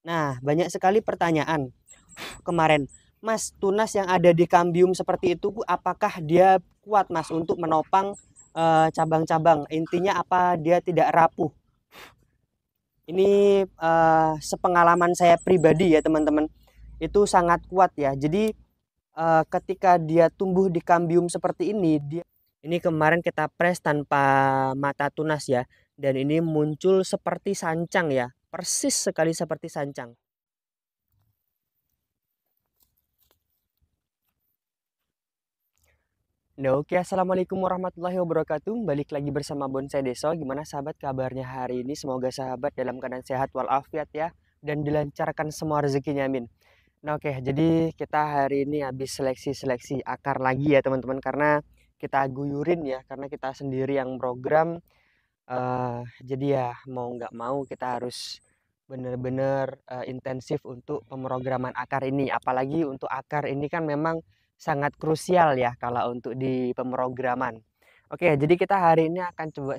Nah, banyak sekali pertanyaan kemarin, Mas, tunas yang ada di kambium seperti itu, apakah dia kuat, Mas, untuk menopang cabang-cabang? Intinya apa dia tidak rapuh? Ini sepengalaman saya pribadi ya, teman-teman. Itu sangat kuat ya. Jadi ketika dia tumbuh di kambium seperti ini kemarin kita press tanpa mata tunas ya, dan ini muncul seperti sancang ya, persis sekali seperti sancang. Nah, oke, assalamualaikum warahmatullahi wabarakatuh. Balik lagi bersama Bonsai Deso. Gimana sahabat kabarnya hari ini? Semoga sahabat dalam keadaan sehat walafiat ya, dan dilancarkan semua rezekinya, amin. Nah, oke, jadi kita hari ini habis seleksi akar lagi ya teman-teman, karena kita guyurin ya, karena kita sendiri yang program. Jadi ya mau nggak mau kita harus benar-benar intensif untuk pemrograman akar ini. Apalagi untuk akar ini kan memang sangat krusial ya kalau untuk di pemrograman. Oke, jadi kita hari ini akan coba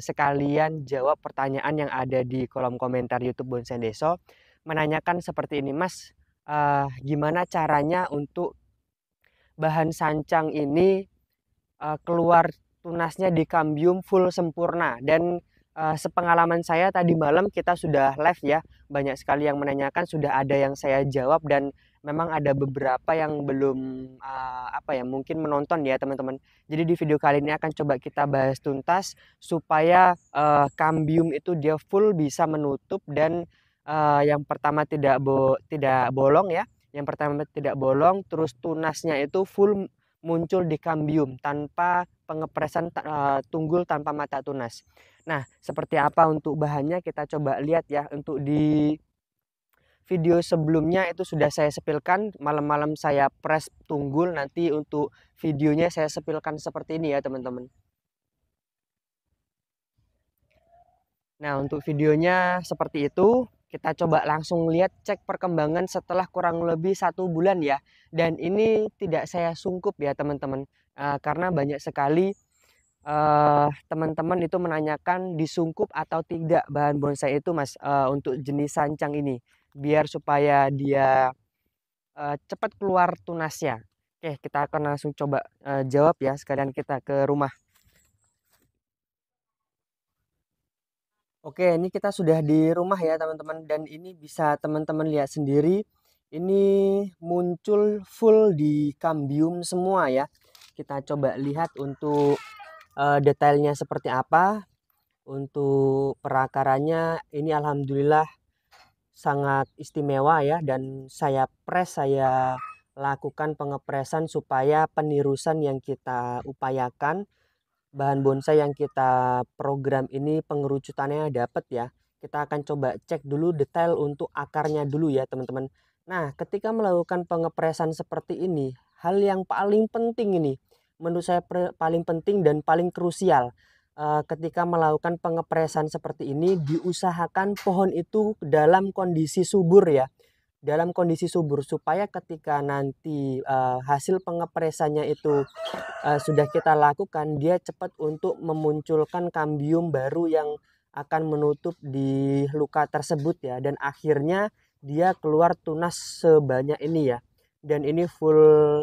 sekalian jawab pertanyaan yang ada di kolom komentar YouTube Bonsai Deso, menanyakan seperti ini, Mas, gimana caranya untuk bahan sancang ini keluar tunasnya di kambium full sempurna. Dan sepengalaman saya tadi malam kita sudah live ya, banyak sekali yang menanyakan, sudah ada yang saya jawab, dan memang ada beberapa yang belum apa ya, mungkin menonton ya teman-teman. Jadi di video kali ini akan coba kita bahas tuntas supaya kambium itu dia full bisa menutup, dan yang pertama tidak bolong ya. Yang pertama tidak bolong, terus tunasnya itu full muncul di kambium tanpa pengepresan tunggul tanpa mata tunas. Nah, seperti apa untuk bahannya kita coba lihat ya. Untuk di video sebelumnya itu sudah saya sepilkan, malam-malam saya press tunggul, nanti untuk videonya saya sepilkan seperti ini ya teman-teman. Nah, untuk videonya seperti itu. Kita coba langsung lihat cek perkembangan setelah kurang lebih 1 bulan ya. Dan ini tidak saya sungkup ya teman-teman. Karena banyak sekali teman-teman itu menanyakan disungkup atau tidak bahan bonsai itu, Mas, untuk jenis sancang ini. Biar supaya dia cepat keluar tunasnya. Oke, kita akan langsung coba jawab ya, sekalian kita ke rumah. Oke, ini kita sudah di rumah ya teman-teman, dan ini bisa teman-teman lihat sendiri, ini muncul full di kambium semua ya. Kita coba lihat untuk detailnya seperti apa. Untuk perakarannya ini alhamdulillah sangat istimewa ya, dan saya lakukan pengepresan supaya penirusan yang kita upayakan, bahan bonsai yang kita program ini pengerucutannya dapat ya. Kita akan coba cek dulu detail untuk akarnya dulu ya teman-teman. Nah, ketika melakukan pengepresan seperti ini, hal yang paling penting ini menurut saya paling penting dan paling krusial, ketika melakukan pengepresan seperti ini diusahakan pohon itu dalam kondisi subur ya, dalam kondisi subur, supaya ketika nanti hasil pengepresannya itu sudah kita lakukan, dia cepat untuk memunculkan kambium baru yang akan menutup di luka tersebut ya, dan akhirnya dia keluar tunas sebanyak ini ya. Dan ini full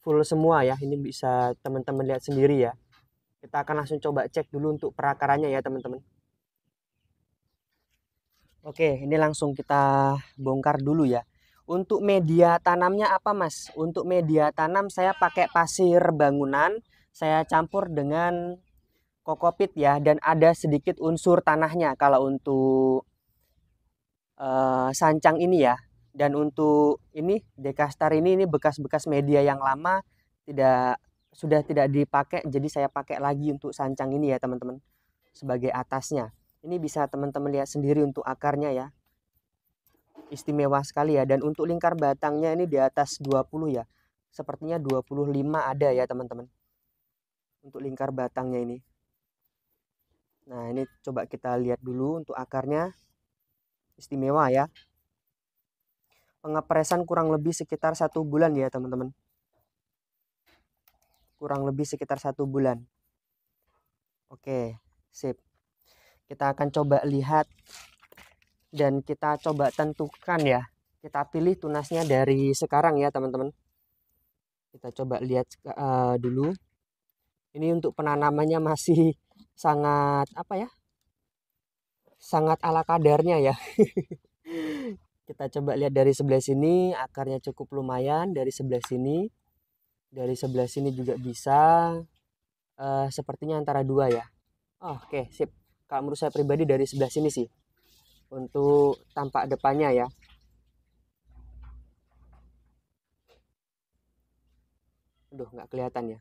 full semua ya, ini bisa teman-teman lihat sendiri ya. Kita akan langsung coba cek dulu untuk perakarannya ya teman-teman. Oke, ini langsung kita bongkar dulu ya. Untuk media tanamnya apa, Mas? Untuk media tanam saya pakai pasir bangunan, saya campur dengan kokopit ya, dan ada sedikit unsur tanahnya kalau untuk sancang ini ya. Dan untuk ini Dekastar ini bekas-bekas media yang lama, tidak sudah tidak dipakai, jadi saya pakai lagi untuk sancang ini ya teman-teman, sebagai atasnya. Ini bisa teman-teman lihat sendiri untuk akarnya ya, istimewa sekali ya. Dan untuk lingkar batangnya ini di atas 20 ya, sepertinya 25 ada ya teman-teman untuk lingkar batangnya ini. Nah, ini coba kita lihat dulu untuk akarnya, istimewa ya. Pengepresan kurang lebih sekitar 1 bulan ya teman-teman, kurang lebih sekitar 1 bulan. Oke, sip. Kita akan coba lihat dan kita coba tentukan ya. Kita pilih tunasnya dari sekarang ya teman-teman. Kita coba lihat dulu. Ini untuk penanamannya masih sangat apa ya? Sangat ala kadarnya ya. Kita coba lihat dari sebelah sini, akarnya cukup lumayan. Dari sebelah sini, juga bisa. Sepertinya antara dua ya. Oh, oke, sip. Kalau menurut saya pribadi dari sebelah sini sih untuk tampak depannya ya. Aduh, nggak kelihatan ya.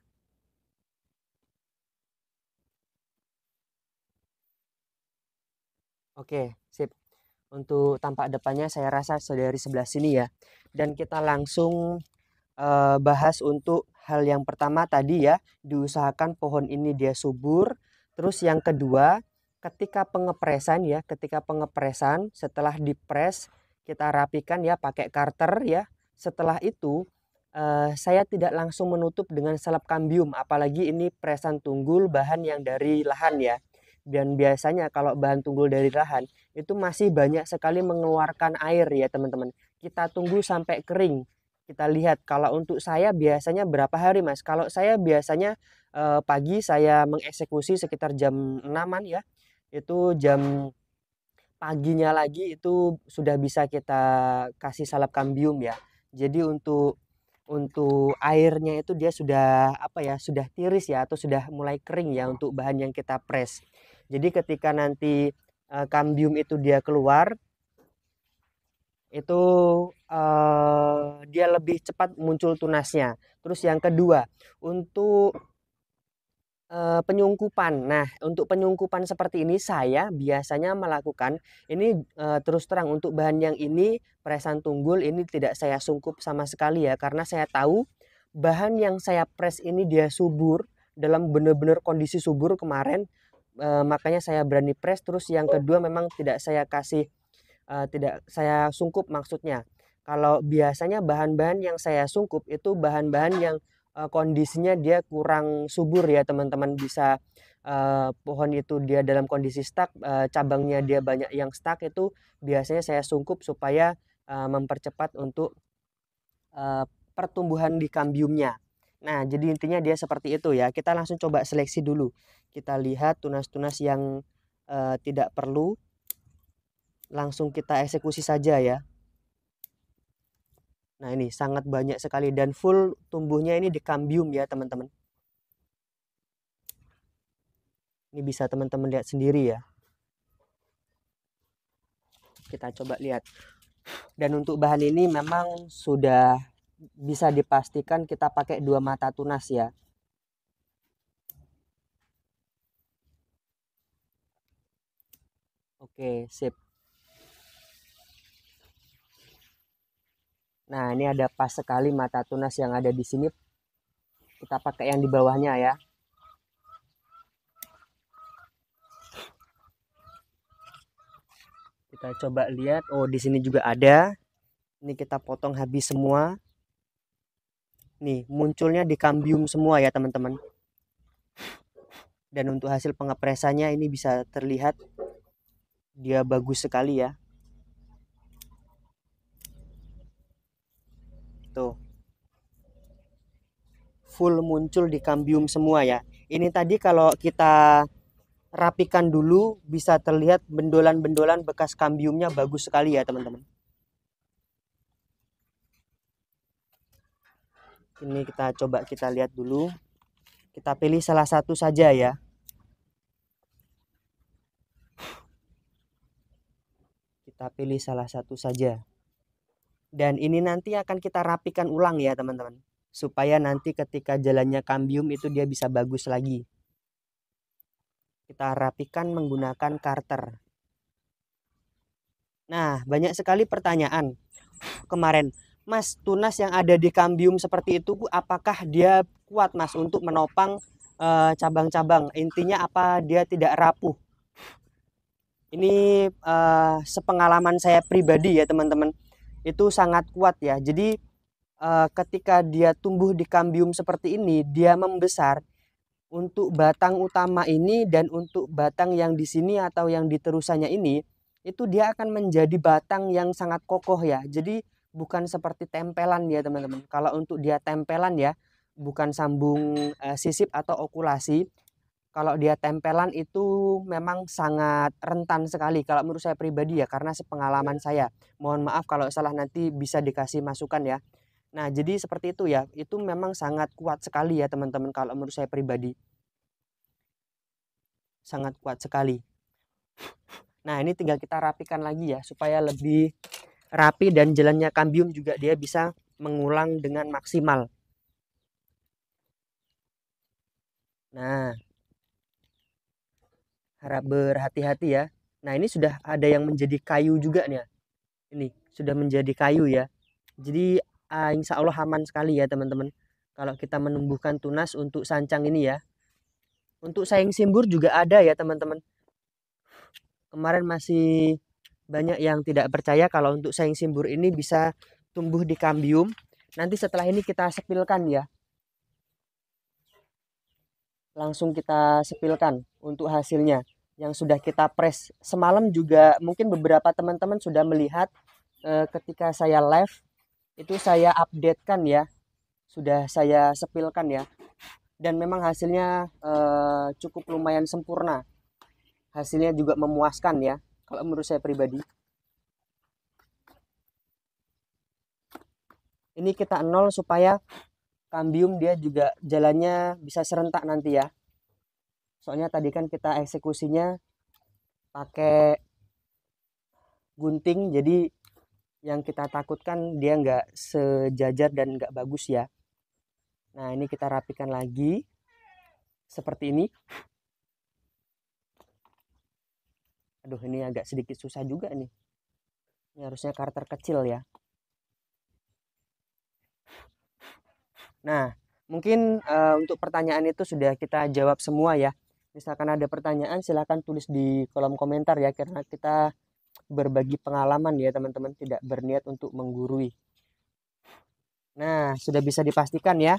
Oke, sip. Untuk tampak depannya saya rasa dari sebelah sini ya. Dan kita langsung bahas untuk hal yang pertama tadi ya, diusahakan pohon ini dia subur. Terus yang kedua, ketika pengepresan ya, setelah dipres kita rapikan ya pakai karter ya. Setelah itu saya tidak langsung menutup dengan salep kambium, apalagi ini presan tunggul bahan yang dari lahan ya. Dan biasanya kalau bahan tunggul dari lahan itu masih banyak sekali mengeluarkan air ya teman-teman. Kita tunggu sampai kering. Kita lihat kalau untuk saya biasanya berapa hari Mas? Kalau saya biasanya pagi saya mengeksekusi sekitar jam 6-an ya. Itu jam paginya lagi itu sudah bisa kita kasih salep kambium ya. Jadi untuk airnya itu dia sudah apa ya, sudah tiris ya atau sudah mulai kering ya untuk bahan yang kita press. Jadi ketika nanti kambium itu dia keluar itu dia lebih cepat muncul tunasnya. Terus yang kedua, untuk penyungkupan. Nah, untuk penyungkupan seperti ini saya biasanya melakukan ini terus terang untuk bahan yang ini presan tunggul ini tidak saya sungkup sama sekali ya karena saya tahu bahan yang saya press ini dia subur dalam benar-benar kondisi subur kemarin makanya saya berani press. Terus yang kedua memang tidak saya kasih tidak saya sungkup maksudnya. Kalau biasanya bahan-bahan yang saya sungkup itu bahan-bahan yang kondisinya dia kurang subur ya teman-teman. Bisa pohon itu dia dalam kondisi stuck, cabangnya dia banyak yang stuck, itu biasanya saya sungkup supaya mempercepat untuk pertumbuhan di kambiumnya. Nah, jadi intinya dia seperti itu ya. Kita langsung coba seleksi dulu. Kita lihat tunas-tunas yang tidak perlu langsung kita eksekusi saja ya. Nah, ini sangat banyak sekali dan full tumbuhnya ini di kambium ya teman-teman. Ini bisa teman-teman lihat sendiri ya. Kita coba lihat. Dan untuk bahan ini memang sudah bisa dipastikan kita pakai 2 mata tunas ya. Oke, sip. Nah, ini ada pas sekali mata tunas yang ada di sini. Kita pakai yang di bawahnya ya. Kita coba lihat. Oh, di sini juga ada. Ini kita potong habis semua. Nih, munculnya di kambium semua ya, teman-teman. Dan untuk hasil pengepresannya ini bisa terlihat dia bagus sekali ya. Tuh. Full muncul di kambium semua ya. Ini tadi kalau kita rapikan dulu bisa terlihat bendolan-bendolan bekas kambiumnya bagus sekali ya teman-teman. Ini kita coba kita lihat dulu. Kita pilih salah satu saja ya. Kita pilih salah satu saja. Dan ini nanti akan kita rapikan ulang ya teman-teman. Supaya nanti ketika jalannya kambium itu dia bisa bagus lagi. Kita rapikan menggunakan karter. Nah, banyak sekali pertanyaan kemarin. Mas, tunas yang ada di kambium seperti itu apakah dia kuat Mas untuk menopang cabang-cabang? Intinya apa dia tidak rapuh? Ini sepengalaman saya pribadi ya teman-teman. Itu sangat kuat ya. Jadi ketika dia tumbuh di kambium seperti ini, dia membesar untuk batang utama ini dan untuk batang yang di sini atau yang di terusannya ini itu dia akan menjadi batang yang sangat kokoh ya. Jadi bukan seperti tempelan ya teman-teman. Kalau untuk dia tempelan ya, bukan sambung sisip atau okulasi. Kalau dia tempelan itu memang sangat rentan sekali kalau menurut saya pribadi ya, karena sepengalaman saya. Mohon maaf kalau salah, nanti bisa dikasih masukan ya. Nah, jadi seperti itu ya. Itu memang sangat kuat sekali ya teman-teman kalau menurut saya pribadi. Sangat kuat sekali. Nah, ini tinggal kita rapikan lagi ya supaya lebih rapi dan jalannya kambium juga dia bisa mengulang dengan maksimal. Nah, harap berhati-hati ya. Nah, ini sudah ada yang menjadi kayu juga nih. Ini sudah menjadi kayu ya. Jadi insya Allah aman sekali ya teman-teman. Kalau kita menumbuhkan tunas untuk sancang ini ya. Untuk saing simbur juga ada ya teman-teman. Kemarin masih banyak yang tidak percaya kalau untuk saing simbur ini bisa tumbuh di kambium. Nanti setelah ini kita sepilkan ya. Langsung kita sepilkan untuk hasilnya yang sudah kita press. Semalam juga mungkin beberapa teman-teman sudah melihat ketika saya live itu saya updatekan ya. Sudah saya sepilkan ya. Dan memang hasilnya cukup lumayan sempurna. Hasilnya juga memuaskan ya kalau menurut saya pribadi. Ini kita nol supaya kambium dia juga jalannya bisa serentak nanti ya. Soalnya tadi kan kita eksekusinya pakai gunting, jadi yang kita takutkan dia nggak sejajar dan nggak bagus ya. Nah, ini kita rapikan lagi seperti ini. Aduh, ini agak sedikit susah juga nih. Ini harusnya karakter kecil ya. Nah, mungkin untuk pertanyaan itu sudah kita jawab semua ya. Misalkan ada pertanyaan silahkan tulis di kolom komentar ya, karena kita berbagi pengalaman ya teman-teman, tidak berniat untuk menggurui. Nah, sudah bisa dipastikan ya.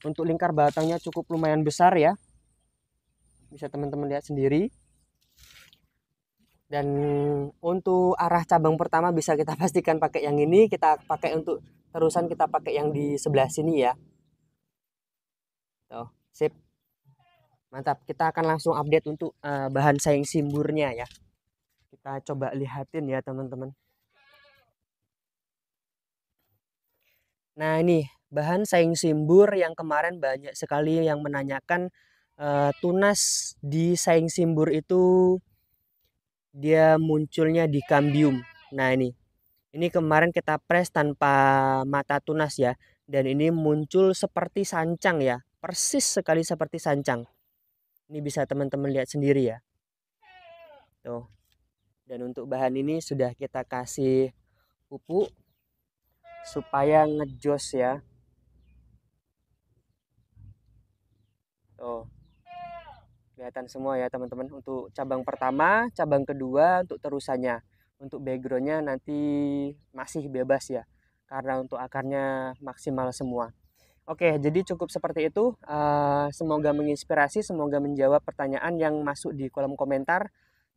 Untuk lingkar batangnya cukup lumayan besar ya. Bisa teman-teman lihat sendiri. Dan untuk arah cabang pertama bisa kita pastikan pakai yang ini, kita pakai untuk terusan kita pakai yang di sebelah sini ya. Tuh, sip. Mantap. Kita akan langsung update untuk bahan saing simburnya ya. Kita coba lihatin ya teman-teman. Nah, ini bahan saing simbur yang kemarin banyak sekali yang menanyakan tunas di saing simbur itu dia munculnya di kambium. Nah, ini kemarin kita press tanpa mata tunas ya. Dan ini muncul seperti sancang ya. Persis sekali seperti sancang. Ini bisa teman-teman lihat sendiri ya. Tuh. Dan untuk bahan ini sudah kita kasih pupuk supaya ngejos ya. Tuh. Kelihatan semua ya teman-teman. Untuk cabang pertama, cabang kedua, untuk terusannya. Untuk backgroundnya nanti masih bebas ya. Karena untuk akarnya maksimal semua. Oke, jadi cukup seperti itu. Semoga menginspirasi, semoga menjawab pertanyaan yang masuk di kolom komentar.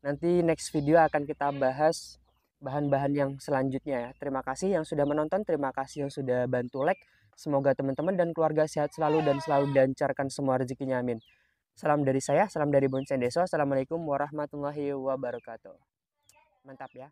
Nanti next video akan kita bahas bahan-bahan yang selanjutnya ya. Terima kasih yang sudah menonton, terima kasih yang sudah bantu like. Semoga teman-teman dan keluarga sehat selalu dan selalu dilancarkan semua rezekinya, amin. Salam dari saya, salam dari Bonsai Deso. Assalamualaikum warahmatullahi wabarakatuh. Mantap ya.